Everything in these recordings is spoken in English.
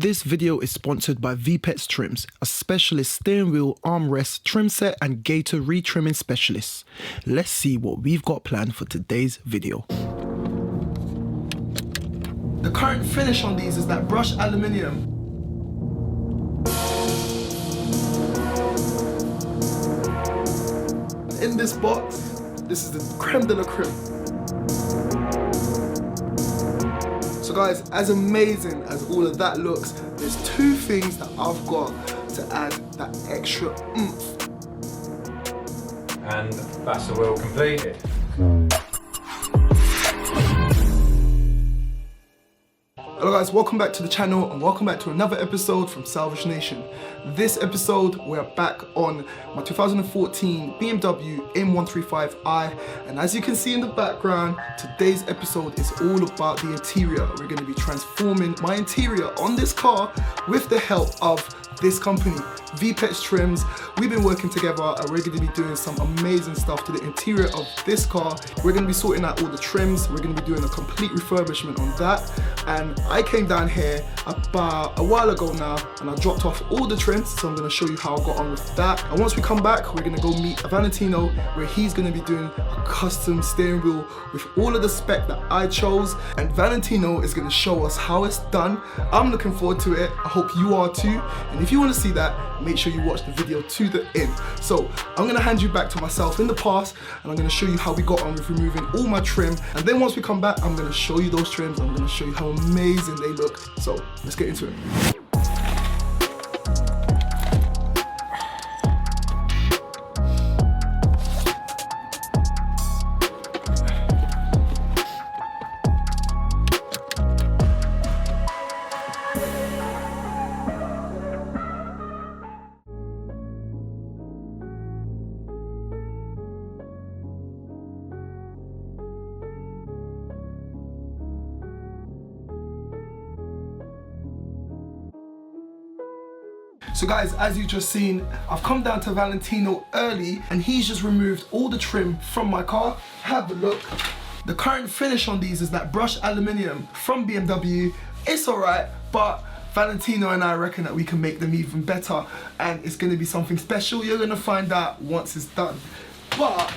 This video is sponsored by VpexTrims, a specialist steering wheel, armrest, trim set and gator retrimming specialist. Let's see what we've got planned for today's video. The current finish on these is that brushed aluminium. In this box, this is the creme de la creme. So guys, as amazing as all of that looks, there's two things that I've got to add that extra oomph. And that's the wheel completed. Hello guys, welcome back to the channel and welcome back to another episode from Salvage Nation. This episode, we're back on my 2014 BMW M135i, and as you can see in the background, today's episode is all about the interior. We're going to be transforming my interior on this car with the help of this company, VpexTrims. We've been working together and we're going to be doing some amazing stuff to the interior of this car. We're going to be sorting out all the trims. We're going to be doing a complete refurbishment on that. And I came down here about a while ago now and I dropped off all the trims, so I'm going to show you how I got on with that. And once we come back, we're going to go meet Valentino, where he's going to be doing a custom steering wheel with all of the spec that I chose, and Valentino is going to show us how it's done. I'm looking forward to it. I hope you are too. And if you want to see that, make sure you watch the video to the end. So I'm going to hand you back to myself in the past and I'm going to show you how we got on with removing all my trim, and then once we come back, I'm going to show you those trims. I'm going to show you how amazing they look. So let's get into it. So guys, as you just seen, I've come down to Valentino early and he's just removed all the trim from my car. Have a look. The current finish on these is that brushed aluminium from BMW. It's alright, but Valentino and I reckon that we can make them even better, and it's going to be something special. You're going to find out once it's done. But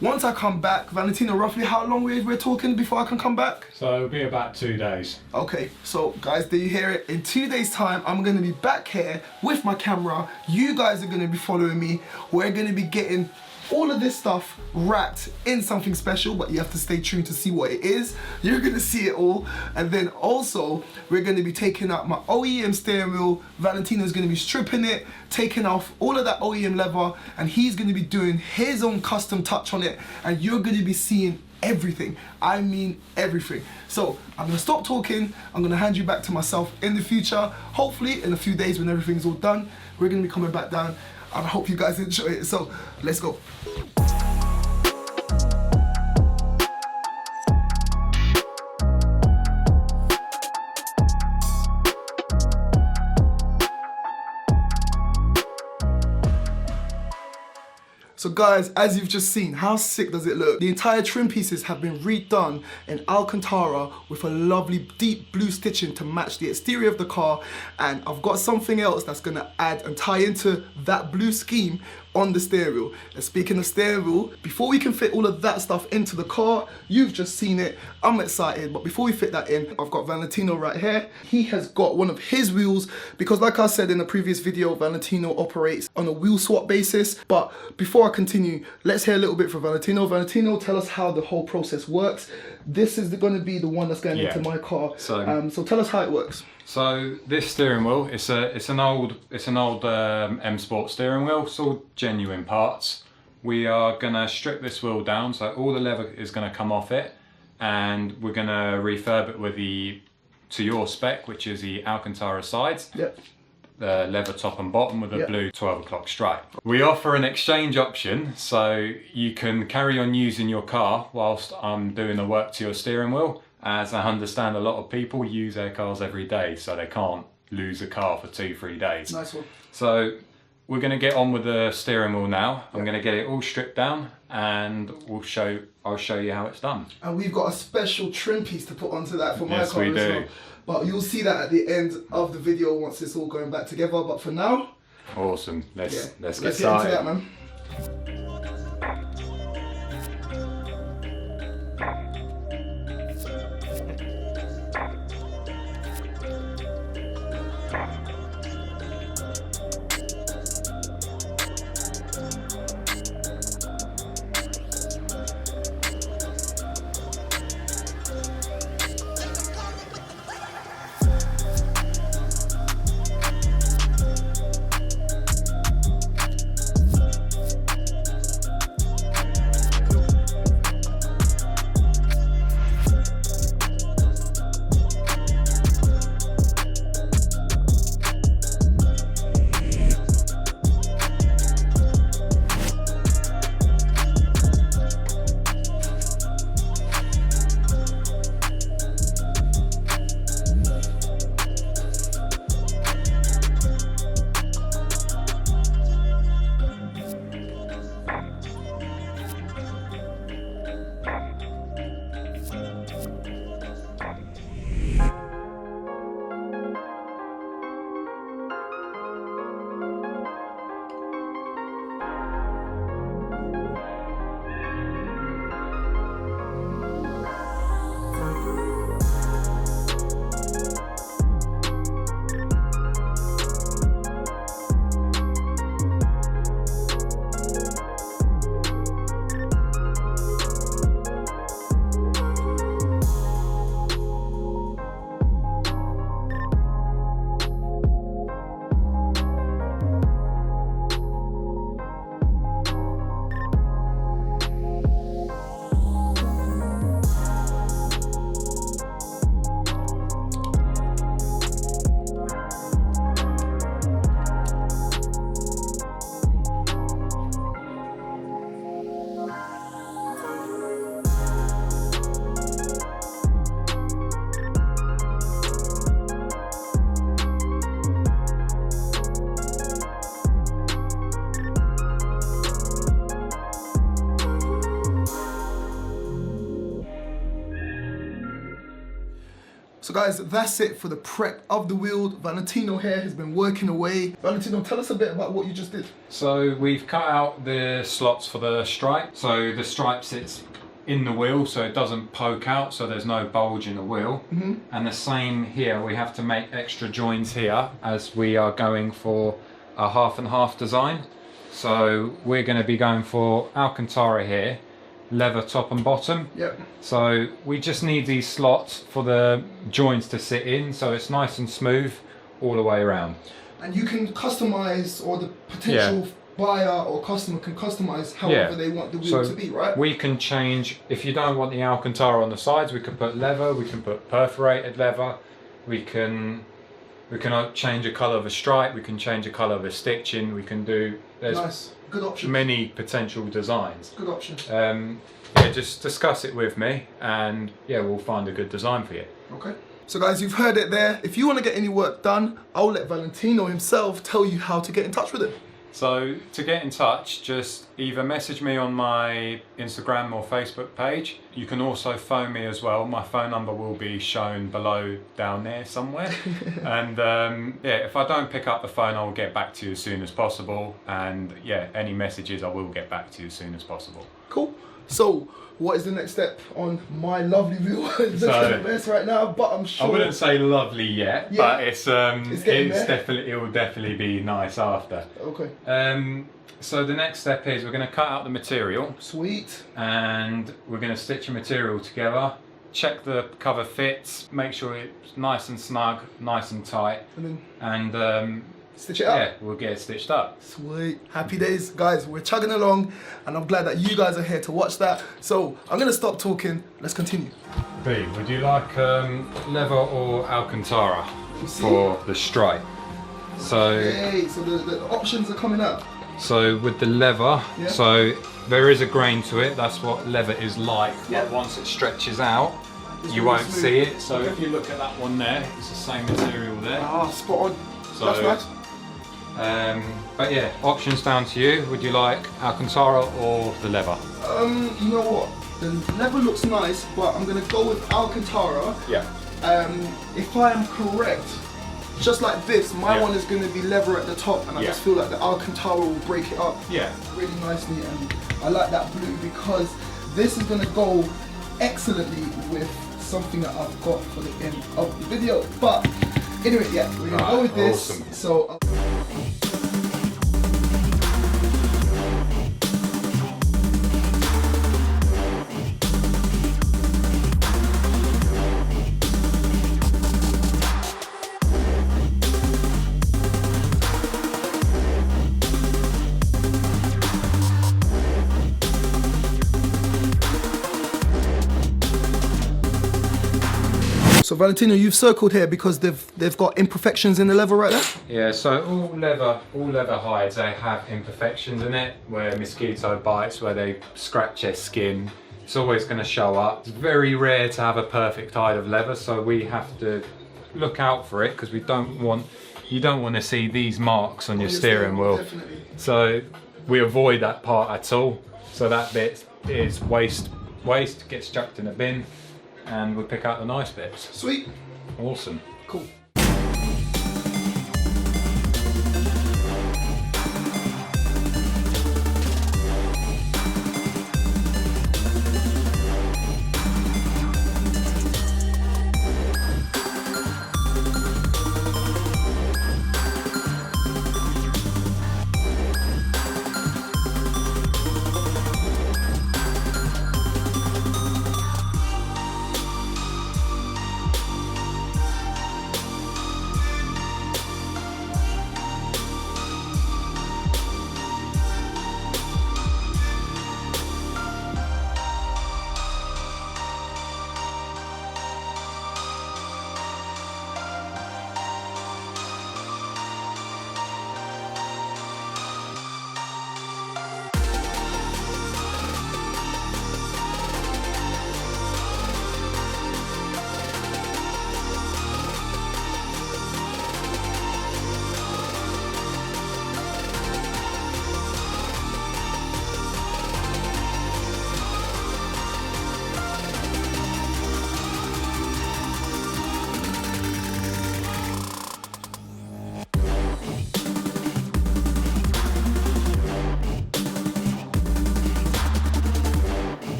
once I come back, Valentino, roughly how long we're talking before I can come back? So it'll be about 2 days. Okay, so guys, do you hear it? In 2 days time, I'm gonna be back here with my camera. You guys are gonna be following me. We're gonna be getting all of this stuff wrapped in something special, but you have to stay tuned to see what it is. You're gonna see it all. And then also, we're gonna be taking out my OEM steering wheel. Valentino's gonna be stripping it, taking off all of that OEM leather, and he's gonna be doing his own custom touch on it, and you're gonna be seeing everything. I mean everything. So I'm gonna stop talking. I'm gonna hand you back to myself in the future. Hopefully in a few days when everything's all done, we're gonna be coming back down. I hope you guys enjoy it. So let's go. So guys, as you've just seen, how sick does it look? The entire trim pieces have been redone in Alcantara with a lovely deep blue stitching to match the exterior of the car, and I've got something else that's gonna add and tie into that blue scheme on the steering wheel. And speaking of steering wheel, before we can fit all of that stuff into the car, you've just seen it, I'm excited, but before we fit that in, I've got Valentino right here. He has got one of his wheels, because like I said in the previous video, Valentino operates on a wheel swap basis. But before I continue, let's hear a little bit from Valentino. Valentino, tell us how the whole process works. This is going to be the one that's going into my car. So tell us how it works. So this steering wheel, it's an old M Sport steering wheel. It's all genuine parts. We are gonna strip this wheel down, so all the leather is gonna come off it, and we're gonna refurb it with to your spec, which is the Alcantara sides. Yep. The leather top and bottom with a blue 12 o'clock stripe. We offer an exchange option, so you can carry on using your car whilst I'm doing the work to your steering wheel. As I understand, a lot of people use their cars every day, so they can't lose a car for 2-3 days. Nice one. So we're going to get on with the steering wheel now. I'm going to get it all stripped down, and I'll show you how it's done. And we've got a special trim piece to put onto that for my car as well. But you'll see that at the end of the video once it's all going back together. But for now, awesome. Let's get into started. that, man. So guys, that's it for the prep of the wheel. Valentino here has been working away. Valentino, tell us a bit about what you just did. So we've cut out the slots for the stripe. So the stripe sits in the wheel so it doesn't poke out, so there's no bulge in the wheel. And the same here, we have to make extra joins here as we are going for a half and half design. So we're going to be going for Alcantara here, leather top and bottom. Yep. So we just need these slots for the joints to sit in so it's nice and smooth all the way around. And you can customize, or the potential buyer or customer can customize however they want the wheel to be, right? We can change, if you don't want the Alcantara on the sides, we can put leather, we can put perforated leather, we can change the colour of a stripe, we can change the colour of a stitching, we can do, there's nice, good option. Many potential designs. Good option. Yeah, just discuss it with me and yeah, we'll find a good design for you. Okay. So guys, you've heard it there. If you want to get any work done, I'll let Valentino himself tell you how to get in touch with him. So to get in touch, just either message me on my Instagram or Facebook page. You can also phone me as well. My phone number will be shown below down there somewhere. And yeah, if I don't pick up the phone, I'll get back to you as soon as possible. And yeah, any messages, I will get back to you as soon as possible. Cool. So what is the next step on my lovely wheel? It's looking a mess right now, but I'm sure. I wouldn't say lovely yet, but it will definitely be nice after. Okay. So the next step is we're going to cut out the material. Sweet. And we're going to stitch the material together. Check the cover fits. Make sure it's nice and snug, nice and tight. And then, stitch it up. Yeah, we'll get it stitched up. Sweet. Happy days. Guys, we're chugging along and I'm glad that you guys are here to watch that. So I'm going to stop talking. Let's continue. B, would you like leather or Alcantara for the stripe? So, okay, so the options are coming up. So with the leather, so there is a grain to it. That's what leather is like. But once it stretches out, you won't see it. So if you look at that one there, it's the same material there. Ah, spot on. So, that's nice. But yeah, options down to you. Would you like Alcantara or the leather? You know what? The leather looks nice, but I'm gonna go with Alcantara. Yeah. if I am correct, just like this, my one is going to be leather at the top, and I just feel like the Alcantara will break it up really nicely, and I like that blue because this is going to go excellently with something that I've got for the end of the video. But anyway, yeah, we're going to go with this. Awesome. So So Valentino, you've circled here because they've got imperfections in the leather right there? Yeah, so all leather hides, they have imperfections in it, where mosquito bites, where they scratch their skin. It's always going to show up. It's very rare to have a perfect hide of leather, so we have to look out for it because you don't want to see these marks on your steering wheel. Definitely. So we avoid that part at all. So that bit is waste, gets chucked in a bin, and we pick out the nice bits. Sweet. Awesome. Cool.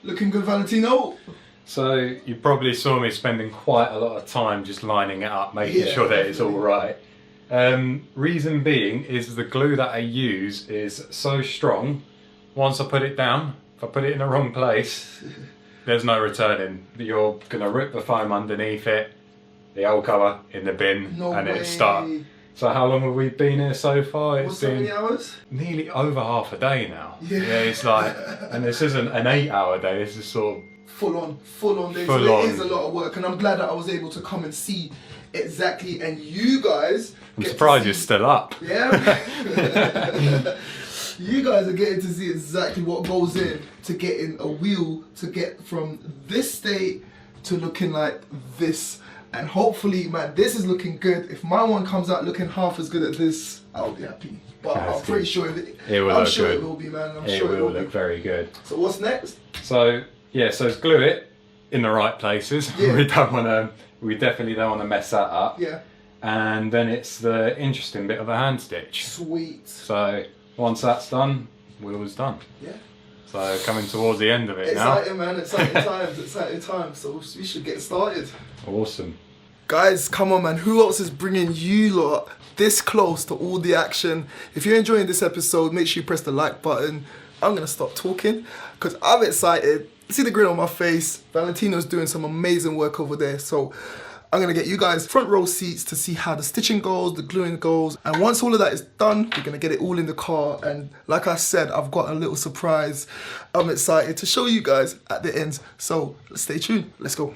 Looking good, Valentino. So you probably saw me spending quite a lot of time just lining it up, making sure that it's all right. Reason being is the glue that I use is so strong. Once I put it down, if I put it in the wrong place, there's no returning. You're gonna rip the foam underneath it, the old cover in the bin, and it's stuck. So how long have we been here so far? It's been many hours? Nearly over half a day now. Yeah. It's like, and this isn't an 8-hour day, this is sort of full on day. Full So on. it is a lot of work, and I'm glad that I was able to come and see exactly, and you guys I'm surprised you're still up. Yeah. You guys are getting to see exactly what goes in to getting a wheel to get from this state to looking like this. And hopefully, man, this is looking good. If my one comes out looking half as good as this, I'll be happy. But I'm pretty sure it will I'm look sure good. it will be, man. I'm It sure will look very good. So what's next? So yeah, so it's glue it in the right places. Yeah. We definitely don't want to mess that up. Yeah. And then it's the interesting bit of a hand stitch. Sweet. So once that's done, wheel's done. Yeah. So coming towards the end of it Exciting, man. Exciting times. So we should get started. now. Awesome. Guys, come on, man. Who else is bringing you lot this close to all the action? If you're enjoying this episode, make sure you press the like button. I'm going to stop talking because I'm excited. See the grin on my face. Valentino's doing some amazing work over there. So I'm going to get you guys front row seats to see how the stitching goes, the gluing goes. And once all of that is done, we're going to get it all in the car. And like I said, I've got a little surprise. I'm excited to show you guys at the end. So stay tuned. Let's go.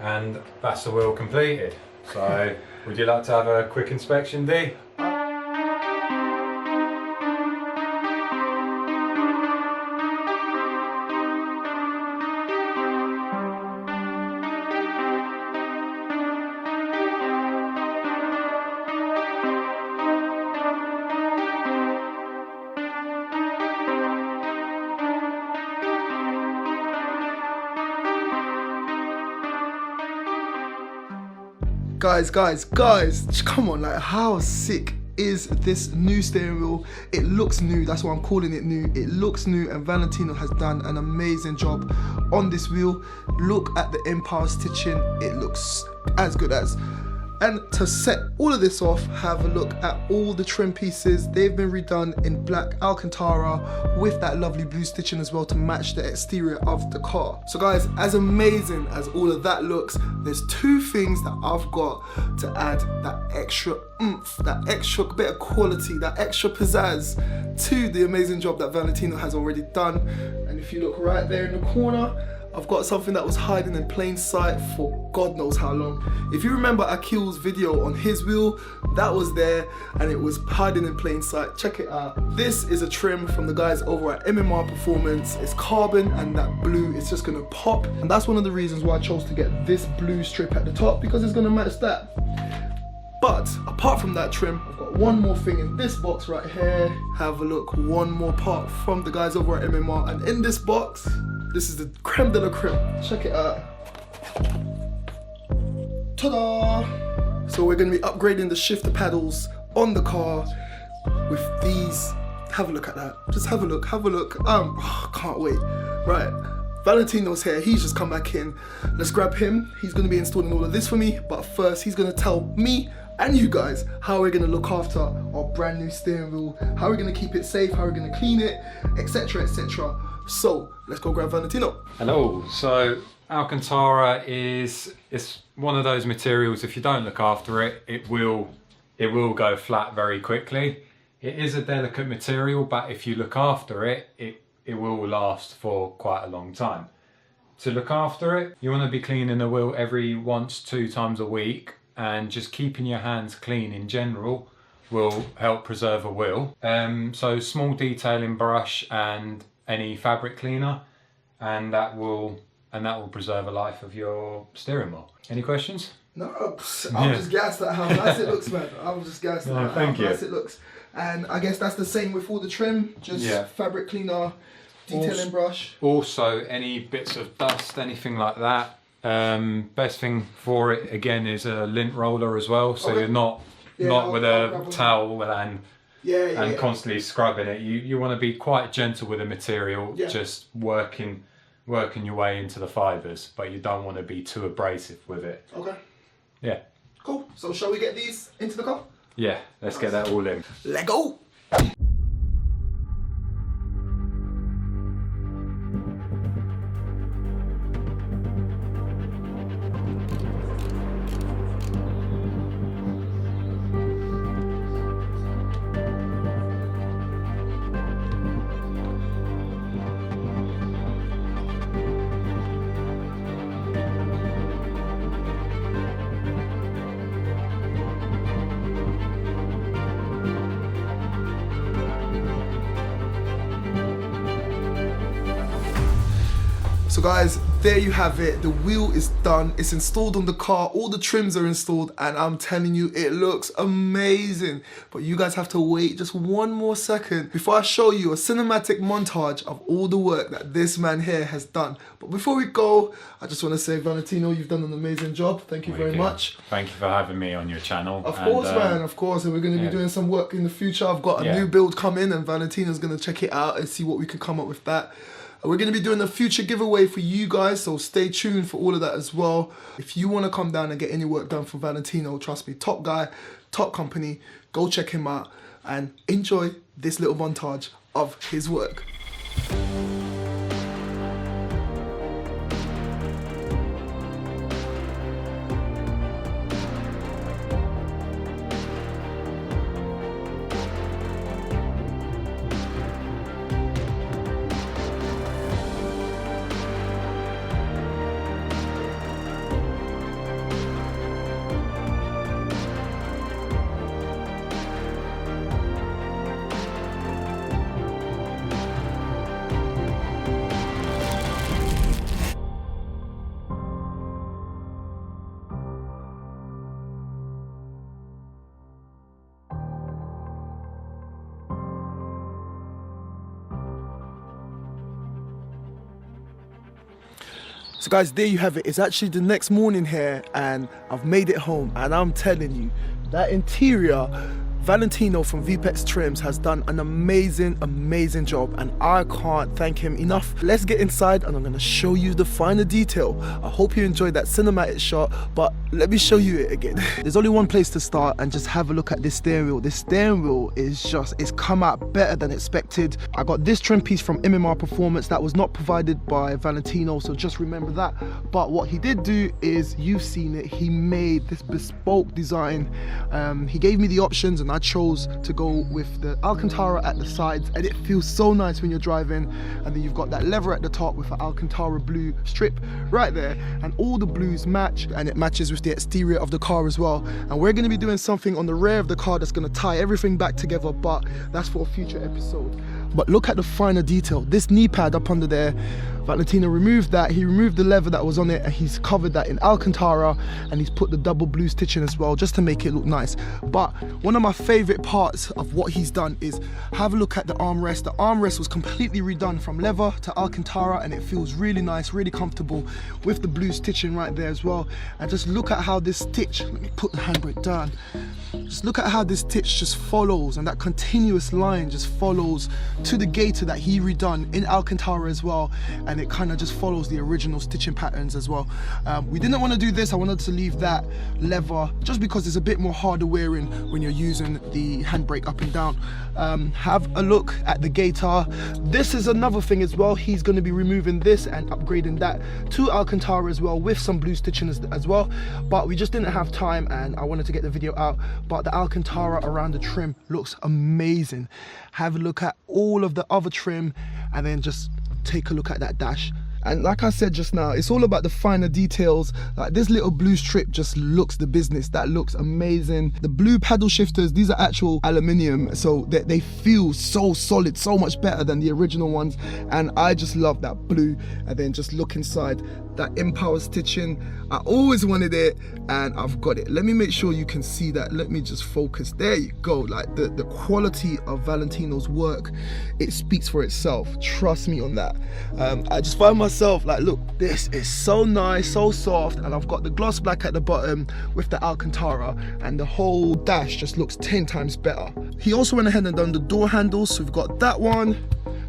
And that's the wheel completed. So would you like to have a quick inspection, Dee? Guys, come on, like how sick is this new steering wheel. It looks new, that's why I'm calling it new. It looks new, and Valentino has done an amazing job on this wheel. Look at the Empire stitching, it looks as good as. And to set all of this off, have a look at all the trim pieces. They've been redone in black Alcantara with that lovely blue stitching as well to match the exterior of the car. So guys, as amazing as all of that looks, there's two things that I've got to add that extra oomph, that extra bit of quality, that extra pizzazz to the amazing job that Valentino has already done. And if you look right there in the corner, I've got something that was hiding in plain sight for God knows how long. If you remember Akil's video on his wheel, that was there and it was hiding in plain sight. Check it out. This is a trim from the guys over at MMR Performance. It's carbon and that blue is just gonna pop. And that's one of the reasons why I chose to get this blue strip at the top, because it's gonna match that. But apart from that trim, I've got one more thing in this box right here. Have a look, one more part from the guys over at MMR. And in this box, this is the creme de la creme. Check it out. Ta-da! So we're gonna be upgrading the shifter paddles on the car with these. Have a look at that. Just have a look, have a look. Can't wait. Right, Valentino's here. He's just come back in. Let's grab him. He's gonna be installing all of this for me. But first, he's gonna tell me and you guys how we're gonna look after our brand new steering wheel, how we're gonna keep it safe, how we're gonna clean it, etc, etc. So let's go grab Valentino. Hello. So Alcantara is one of those materials, if you don't look after it, it will go flat very quickly. It is a delicate material, but if you look after it, it will last for quite a long time. To look after it, you want to be cleaning the wheel every 1-2 times a week, and just keeping your hands clean in general will help preserve a wheel. So small detailing brush and any fabric cleaner, and that will preserve the life of your steering wheel. Any questions? No, I'm just gassed at how nice it looks, man. I'm just gassed at how nice it looks. And I guess that's the same with all the trim, just fabric cleaner, detailing brush. Also, any bits of dust, anything like that, best thing for it again is a lint roller as well, so you're not with a towel and constantly scrubbing it. You want to be quite gentle with the material, just working your way into the fibres, but you don't want to be too abrasive with it. Okay. Yeah. Cool. So shall we get these into the car? Yeah, let's get that all in. Let go! So guys, there you have it. The wheel is done. It's installed on the car. All the trims are installed, and I'm telling you, it looks amazing. But you guys have to wait just one more second before I show you a cinematic montage of all the work that this man here has done. But before we go, I just want to say, Valentino, you've done an amazing job. Thank you very much. Thank you for having me on your channel. Of course, man, of course. And we're going to be doing some work in the future. I've got a new build coming, and Valentino's going to check it out and see what we can come up with that. We're going to be doing a future giveaway for you guys, so stay tuned for all of that as well. If you want to come down and get any work done for Valentino, trust me, top guy, top company, go check him out and enjoy this little montage of his work. So guys, there you have it. It's actually the next morning here and I've made it home, and I'm telling you, that interior Valentino from VpexTrims has done an amazing job, and I can't thank him enough. Let's get inside and I'm going to show you the finer detail. I hope you enjoyed that cinematic shot, but let me show you it again. There's only one place to start, and just have a look at this steering wheel. This steering wheel is it's come out better than expected. I got this trim piece from MMR Performance that was not provided by Valentino, so just remember that. But what he did do is, you've seen it, he made this bespoke design. He gave me the options and I chose to go with the Alcantara at the sides, and it feels so nice when you're driving. And then you've got that lever at the top with an Alcantara blue strip right there, and all the blues match, and it matches with the exterior of the car as well. And we're going to be doing something on the rear of the car that's going to tie everything back together, but that's for a future episode. But look at the finer detail. This knee pad up under there, Valentino removed that. He removed the lever that was on it and he's covered that in Alcantara, and he's put the double blue stitching as well, just to make it look nice. But one of my favorite parts of what he's done is have a look at the armrest. The armrest was completely redone from leather to Alcantara, and it feels really nice, really comfortable with the blue stitching right there as well. And just look at how this stitch, let me put the handbrake down. Just look at how this stitch just follows, and that continuous line just follows to the gaiter that he redone in Alcantara as well, and it kind of just follows the original stitching patterns as well. We didn't want to do this. I wanted to leave that leather just because it's a bit more harder wearing when you're using the handbrake up and down. Have a look at the gaiter. This is another thing as well. He's going to be removing this and upgrading that to Alcantara as well, with some blue stitching as well, but we just didn't have time and I wanted to get the video out. But the Alcantara around the trim looks amazing. Have a look at all of the other trim and then just take a look at that dash. And like I said just now, it's all about the finer details. Like this little blue strip just looks the business. That looks amazing. The blue paddle shifters, these are actual aluminium, so they feel so solid, so much better than the original ones. And I just love that blue. And then just look inside, that Empower stitching. I always wanted it and I've got it. Let me make sure you can see that. Let me just focus. There you go. Like the quality of Valentino's work, it speaks for itself. Trust me on that. I just find myself like, look, this is so nice, so soft, and I've got the gloss black at the bottom with the Alcantara, and the whole dash just looks 10 times better. He also went ahead and done the door handles, so we've got that one,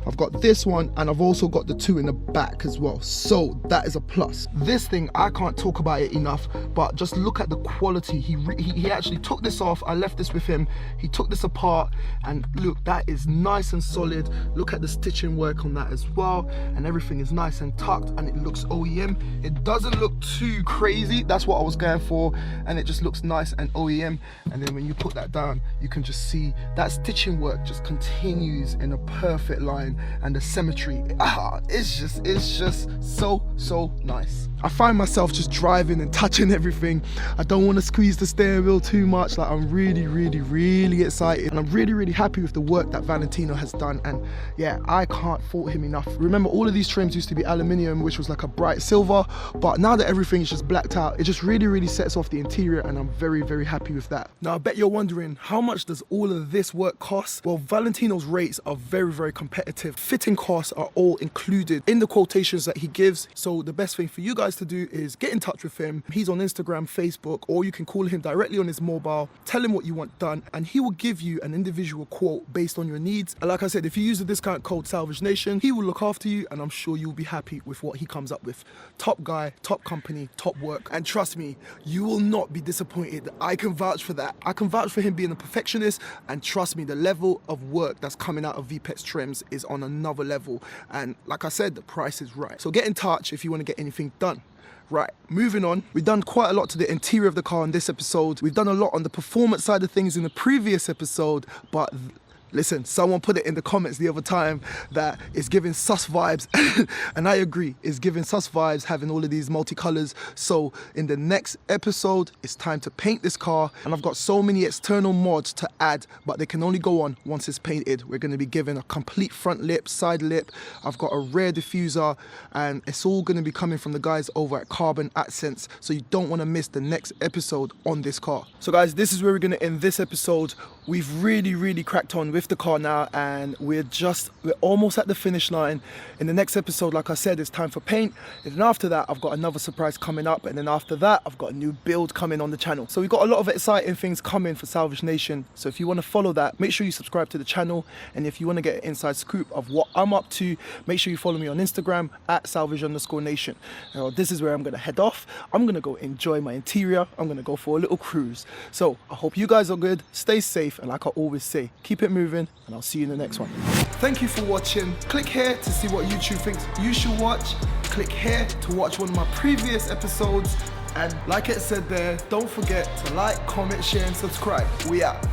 I've got this one, and I've also got the two in the back as well, so that is a plus. This thing, I can't talk about it enough, but just look at the quality. He actually took this off. I left this with him. He took this apart, and look, that is nice and solid. Look at the stitching work on that as well, and everything is nice and tucked, and it looks OEM. It doesn't look too crazy. That's what I was going for, and it just looks nice and OEM. And then when you put that down, you can just see that stitching work just continues in a perfect line, and the symmetry, it's just so nice. I find myself just driving and touching everything. I don't want to squeeze the steering wheel too much. Like, I'm really excited, and I'm really happy with the work that Valentino has done. And yeah, I can't fault him enough. Remember, all of these trims used to be aluminium, which was like a bright silver, but now that everything is just blacked out, it just really sets off the interior, and I'm very happy with that. Now I bet you're wondering, how much does all of this work cost? Well, Valentino's rates are very competitive. Fitting costs are all included in the quotations that he gives, so the best thing for you guys to do is get in touch with him. He's on Instagram, Facebook, or you can call him directly on his mobile, tell him what you want done, and he will give you an individual quote based on your needs. And like I said, if you use the discount code SALVAGE, he will look after you, and I'm sure you'll be happy with what he comes up with. Top guy, top company, top work, and trust me, you will not be disappointed. I can vouch for that. I can vouch for him being a perfectionist, and trust me, the level of work that's coming out of VpexTrims is on another level. And like I said, the price is right. So get in touch if you want to get anything done. Right, moving on. We've done quite a lot to the interior of the car in this episode. We've done a lot on the performance side of things in the previous episode, but listen, someone put it in the comments the other time that it's giving sus vibes, and I agree, it's giving sus vibes having all of these multicolors. So in the next episode, it's time to paint this car, and I've got so many external mods to add, but they can only go on once it's painted. We're going to be given a complete front lip, side lip. I've got a rear diffuser, and it's all going to be coming from the guys over at Carbon Accents, so you don't want to miss the next episode on this car. So guys, this is where we're going to end this episode. We've really cracked on with with the car now, and we're almost at the finish line. In the next episode, like I said, it's time for paint, and then after that I've got another surprise coming up, and then after that I've got a new build coming on the channel. So we've got a lot of exciting things coming for Salvage Nation. So if you want to follow that, make sure you subscribe to the channel, and if you want to get an inside scoop of what I'm up to, make sure you follow me on Instagram at @salvage_nation. Now this is where I'm going to head off. I'm going to go enjoy my interior. I'm going to go for a little cruise. So I hope you guys are good, stay safe, and like I always say, keep it moving, and I'll see you in the next one. Thank you for watching. Click here to see what YouTube thinks you should watch. Click here to watch one of my previous episodes. And like it said there, don't forget to like, comment, share, and subscribe. We out.